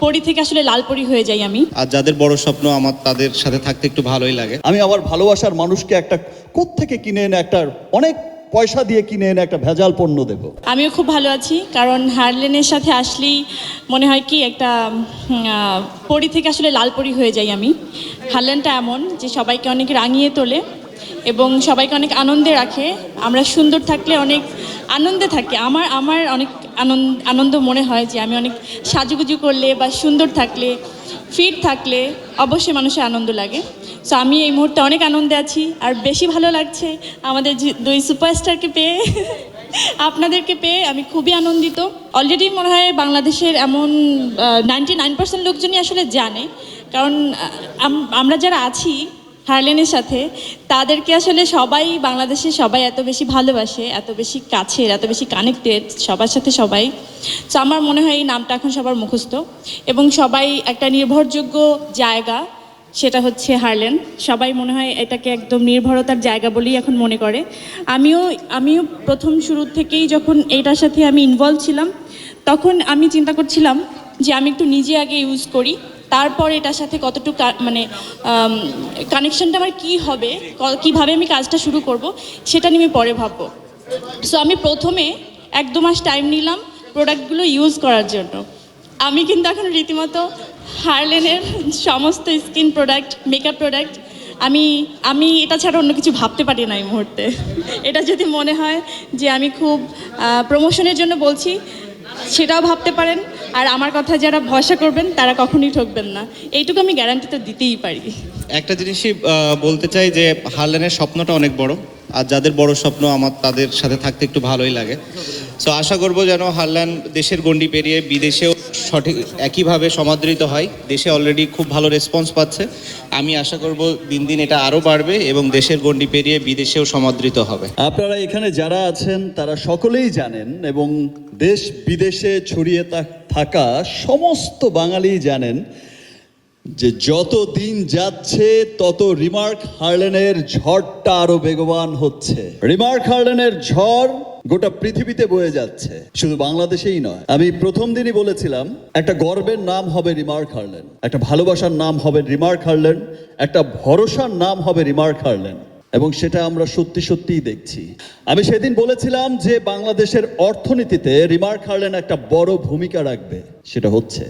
পরি থেকে আসলে লাল পরি হয়ে যাই আমি। আর যাদের বড় স্বপ্ন আমার তাদের সাথে থাকতে একটু ভালোই লাগে। আমি আমার ভালোবাসার মানুষকে একটা কোত্থেকে কিনে এনে একটা অনেক পয়সা দিয়ে কিনে এনে একটা ভেজাল পণ্য দেব। আমিও খুব ভালো আছি, কারণ হারলেনের সাথে আসলেই মনে হয় কি একটা পরি থেকে আসলে লাল পরি হয়ে যাই আমি। হারলেনটা এমন যে সবাইকে অনেক রাঙিয়ে তোলে এবং সবাইকে অনেক আনন্দে রাখে। আমরা সুন্দর থাকলে অনেক আনন্দে থাকি। আমার অনেক আনন্দ মনে হয় যে আমি অনেক সাজুগুজু করলে বা সুন্দর থাকলে, ফিট থাকলে অবশ্যই মানুষের আনন্দ লাগে। সো আমি এই মুহূর্তে অনেক আনন্দে আছি, আর বেশি ভালো লাগছে আমাদের দুই সুপারস্টারকে পেয়ে। আপনাদেরকে পেয়ে আমি খুবই আনন্দিত। অলরেডি মনে হয় বাংলাদেশের এমন 99% লোকজনই আসলে জানে, কারণ আমরা যারা আছি হারলেনের সাথে, তাদেরকে আসলে সবাই বাংলাদেশে সবাই এত বেশি ভালোবাসে, এত বেশি কাছের, এত বেশি কানেক্টেড সবার সাথে সবাই। তো আমার মনে হয় এই নামটা এখন সবার মুখস্থ এবং সবাই একটা নির্ভরযোগ্য জায়গা, সেটা হচ্ছে হারলেন। সবাই মনে হয় এটাকে একদম নির্ভরতার জায়গা বলেই এখন মনে করে। আমিও প্রথম শুরু থেকেই যখন এইটার সাথে আমি ইনভলভ ছিলাম, তখন আমি চিন্তা করছিলাম যে আমি একটু নিজে আগে ইউজ করি, তারপর এটার সাথে কতটুকু মানে কানেকশনটা আমার কী হবে, কীভাবে আমি কাজটা শুরু করব, সেটা নিয়ে আমি পরে ভাববো। সো আমি প্রথমে 1-2 মাস টাইম নিলাম প্রোডাক্টগুলো ইউজ করার জন্য। আমি কিন্তু এখন রীতিমতো হারলেনের সমস্ত স্কিন প্রোডাক্ট, মেকআপ প্রোডাক্ট আমি এটা ছাড়া অন্য কিছু ভাবতে পারি না এই মুহূর্তে। এটা যদি মনে হয় যে আমি খুব প্রমোশনের জন্য বলছি, সেটাও ভাবতে পারেন। আর আমার কথা যারা ভরসা করবেন তারা কখনোই ঠকবেন না, এইটুকু আমি গ্যারান্টি তো দিতেই পারি। একটা জিনিসই বলতে চাই যে হারলেনের স্বপ্নটা অনেক বড়, আর যাদের বড় স্বপ্ন আমার তাদের সাথে থাকতে একটু ভালোই লাগে। সো আশা করব যেন হারলেন দেশের গণ্ডি পেরিয়ে বিদেশেও সঠিক একইভাবে সমাদৃত হয়। দেশে অলরেডি খুব ভালো রেসপন্স পাচ্ছে। আমি আশা করব দিন দিন এটা আরও বাড়বে এবং দেশের গণ্ডি পেরিয়ে বিদেশেও সমাদৃত হবে। আপনারা এখানে যারা আছেন তারা সকলেই জানেন, এবং দেশ বিদেশে ছড়িয়ে থাকা সমস্ত বাঙালি জানেন যে যত দিন যাচ্ছে তত রিমার্ক হারলেনের ঝড়টা আরো বেগবান হচ্ছে। রিমার্ক হারলেনের ঝড় গোটা পৃথিবীতে বয়ে যাচ্ছে, শুধু বাংলাদেশেই নয়। আমি প্রথম দিনই বলেছিলাম একটা গর্বের নাম হবে রিমার্ক হারলেন, একটা ভালোবাসার নাম হবে রিমার্ক হারলেন, একটা ভরসার নাম হবে রিমার্ক হারলেন, এবং সেটা আমরা সত্যি সত্যিই দেখছি। আমি সেদিন বলেছিলাম যে বাংলাদেশের অর্থনীতিতে রিমার্ক হারলেন একটা বড় ভূমিকা রাখবে, সেটা হচ্ছে।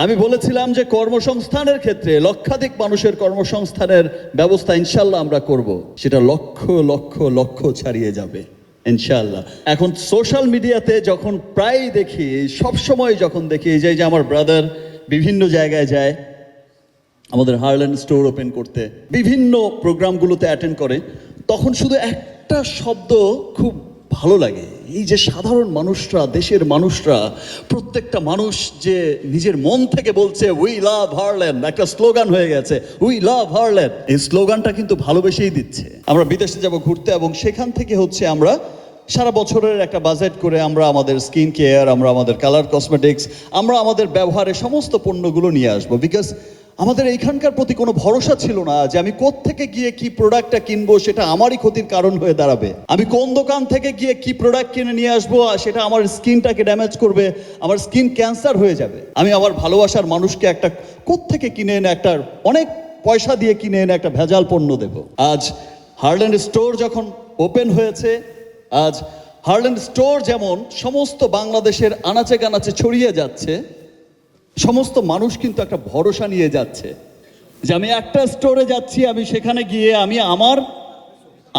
আমি বলেছিলাম যে কর্মসংস্থানের ক্ষেত্রে লক্ষাধিক মানুষের কর্মসংস্থানের ব্যবস্থা ইনশাল্লাহ আমরা করব, সেটা লক্ষ লক্ষ লক্ষ ছাড়িয়ে যাবে ইনশাল্লাহ। এখন সোশ্যাল মিডিয়াতে যখন প্রায় দেখি, সবসময় যখন দেখি যে আমার ব্রাদার বিভিন্ন জায়গায় যায় আমাদের হারলেন স্টোর ওপেন করতে, বিভিন্ন প্রোগ্রামগুলোতে অ্যাটেন্ড করে, তখন শুধু একটা শব্দ খুব ভালো লাগে, এই যে সাধারণ মানুষরা, দেশের মানুষরা, প্রত্যেকটা মানুষ যে নিজের মন থেকে বলছে উই লাভ হারলেন, একটা স্লোগান হয়ে গেছে উই লাভ হারলেন। এই স্লোগানটা কিন্তু ভালোবেসেই দিচ্ছে। আমরা বিদেশে যাব ঘুরতে, এবং সেখান থেকে হচ্ছে আমরা সারা বছরের একটা বাজেট করে আমরা আমাদের স্কিন কেয়ার, আমরা আমাদের কালার কসমেটিক্স, আমরা আমাদের ব্যবহারের সমস্ত পণ্যগুলো নিয়ে আসবো। বিকজ আমাদের এইখানকার প্রতি কোনো ভরসা ছিল না যে আমি কোত্থেকে গিয়ে কি প্রোডাক্টটা কিনবো, সেটা আমারই ক্ষতির কারণ হয়ে দাঁড়াবে। আমি কোন দোকান থেকে গিয়ে কি প্রোডাক্ট কিনে নিয়ে আসবো, সেটা আমার স্কিনটাকে ড্যামেজ করবে, আমার স্কিন ক্যান্সার হয়ে যাবে। আমি আমার ভালোবাসার মানুষকে একটা কোত্থেকে কিনে এনে একটা অনেক পয়সা দিয়ে কিনে এনে একটা ভেজাল পণ্য দেব। আজ হারলেন স্টোর যখন ওপেন হয়েছে, আজ হারলেন স্টোর যেমন সমস্ত বাংলাদেশের আনাচে কানাচে ছড়িয়ে যাচ্ছে, সমস্ত মানুষ কিন্তু একটা ভরসা নিয়ে যাচ্ছে যে আমি একটা স্টোরে যাচ্ছি, আমি সেখানে গিয়ে আমি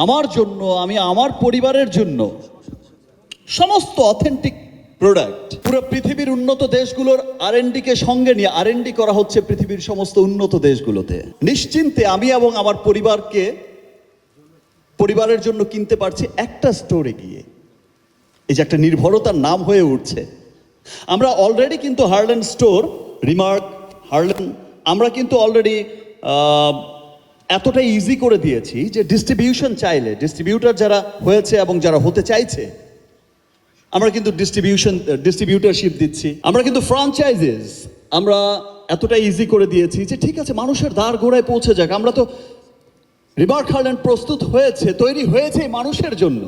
আমার জন্য, আমি আমার পরিবারের জন্য সমস্ত অথেন্টিক প্রোডাক্ট, পুরো পৃথিবীর উন্নত দেশগুলোর R&D কে সঙ্গে নিয়ে R&D করা হচ্ছে পৃথিবীর সমস্ত উন্নত দেশগুলোতে। নিশ্চিন্তে আমি এবং আমার পরিবারের জন্য কিনতে পারছি একটা স্টোরে গিয়ে। এই যে একটা নির্ভরতার নাম হয়ে উঠছে। আমরা অলরেডি কিন্তু হারলেন স্টোর, রিমার্ক, হারলেন, আমরা কিন্তু অলরেডি এতটাই ইজি করে দিয়েছি যে ডিস্ট্রিবিউশন ডিস্ট্রিবিউটার যারা হয়েছে এবং যারা হতে চাইছে, আমরা কিন্তু ডিস্ট্রিবিউটারশিপ দিচ্ছি। আমরা কিন্তু ফ্র্যাঞ্চাইজিস আমরা এতটাই ইজি করে দিয়েছি যে ঠিক আছে, মানুষের দ্বার গোড়ায় পৌঁছে যাক। আমরা তো রিমার্ক হারলেন প্রস্তুত হয়েছে, তৈরি হয়েছে মানুষের জন্য।